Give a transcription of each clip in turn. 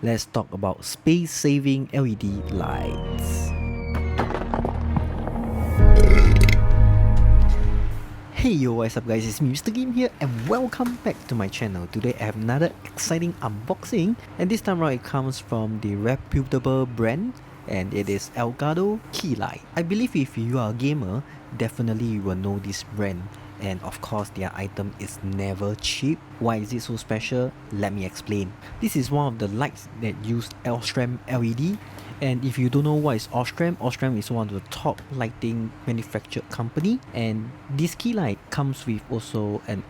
let's talk about space-saving LED lights. Hey yo, what's up guys, it's me Mr. Game here and welcome back to my channel. Today I have another exciting unboxing and this time around it comes from the reputable brand and it is Elgato Keylight. I believe if you are a gamer, definitely you will know this brand. And of course their item is never cheap. Why is it so special? Let me explain. This is one of the lights that use Osram LED. And if you don't know what is Osram, Osram is one of the top lighting manufactured company. And this key light comes with also an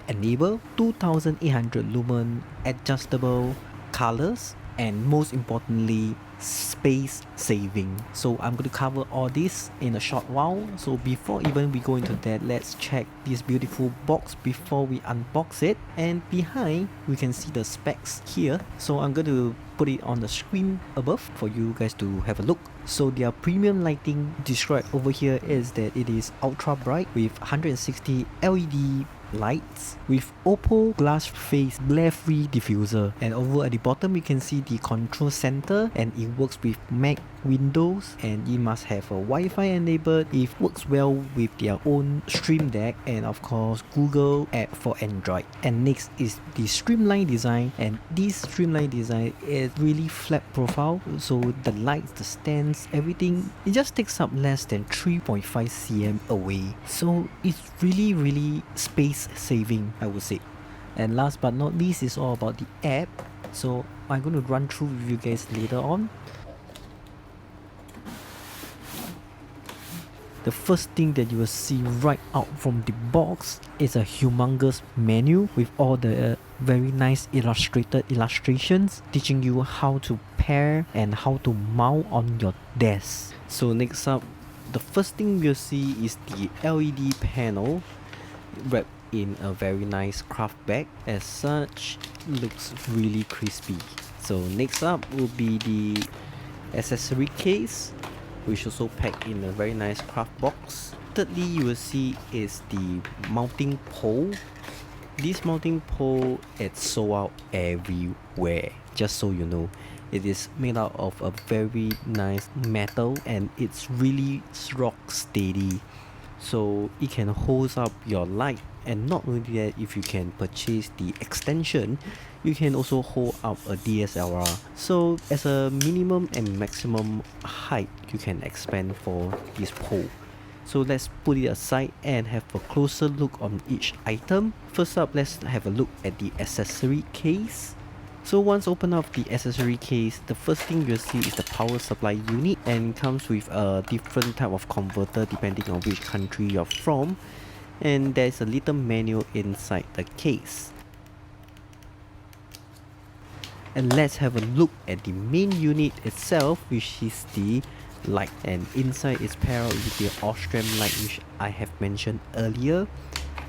enable 2800 lumen adjustable colors, and most importantly space saving. So I'm going to cover all this in a short while. So before even we go into that, let's check this beautiful box before we unbox it. And behind we can see the specs here, so I'm going to put it on the screen above for you guys to have a look. So their premium lighting described over here is that it is ultra bright with 160 LED lights with Oppo glass face glare free diffuser, and over at the bottom you can see the control center, and it works with Mac, Windows, and it must have a Wi-Fi enabled. It works well with their own Stream Deck and of course Google app for Android. And next is the streamlined design, and this streamlined design is really flat profile, so the lights, the stands, everything, it just takes up less than 3.5 cm away, so it's really space saving, I would say. And last but not least is all about the app, so I'm going to run through with you guys later on. The first thing that you will see right out from the box is a humongous menu with all the very nice illustrated illustrations teaching you how to pair and how to mount on your desk. So next up, the first thing you'll see is the LED panel wrapped in a very nice craft bag. As such, looks really crispy. So next up will be the accessory case, which also packed in a very nice craft box. Thirdly, you will see is the mounting pole. This mounting pole is sold out everywhere, just so you know. It is made out of a very nice metal and it's really rock steady, so it can hold up your light. And not only that, if you can purchase the extension, you can also hold up a DSLR. So as a minimum and maximum height, you can expand for this pole. So let's put it aside and have a closer look on each item. First up, let's have a look at the accessory case. So once open up the accessory case, the first thing you'll see is the power supply unit, and comes with a different type of converter depending on which country you're from. And there's a little manual inside the case. And let's have a look at the main unit itself, which is the light, and inside is paired with the Osram light, which I have mentioned earlier.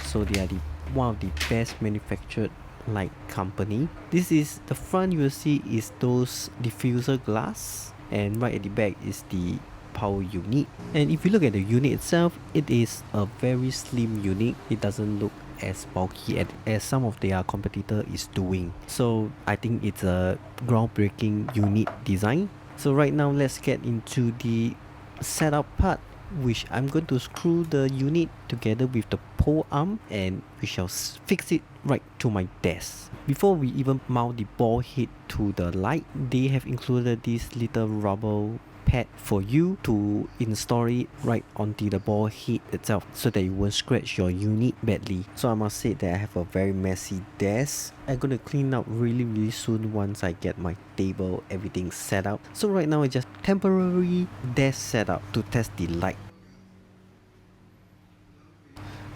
So they are one of the best manufactured light company. This is the front, you will see is those diffuser glass, and right at the back is the power unit. And if you look at the unit itself, it is a very slim unit. It doesn't look as bulky as some of their competitor is doing. So I think it's a groundbreaking unit design. So right now let's get into the setup part, which I'm going to screw the unit together with the pole arm and we shall fix it right to my desk. Before we even mount the ball head to the light, they have included this little rubber pad for you to install it right onto the ball head itself so that you won't scratch your unit badly. So I must say that I have a very messy desk. I'm gonna clean up really soon once I get my table, everything set up. So right now it's just temporary desk setup to test the light.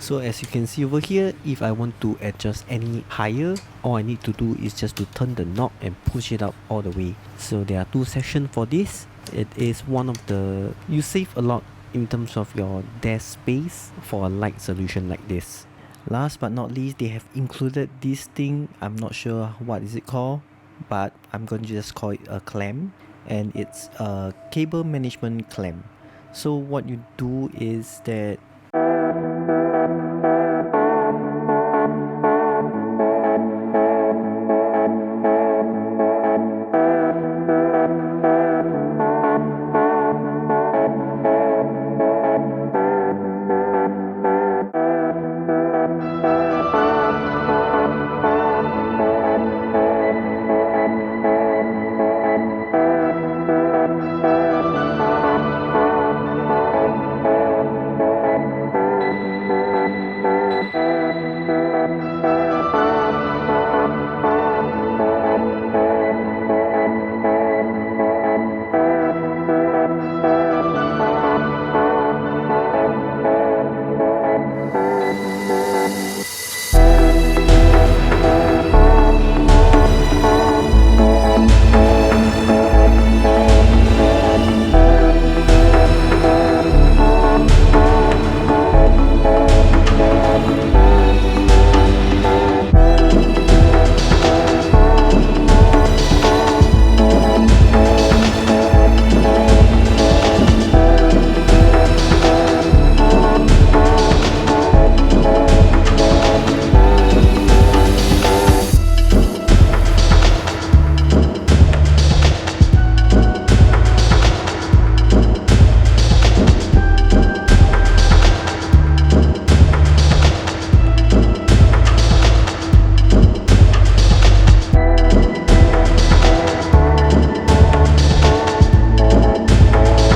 So as you can see over here, if I want to adjust any higher, all I need to do is just to turn the knob and push it up all the way. So there are two sections for this. It is one of the, you save a lot in terms of your desk space for a light solution like this. Last but not least, they have included this thing. I'm not sure what is it called, but I'm going to just call it a clamp, and it's a cable management clamp. So what you do is that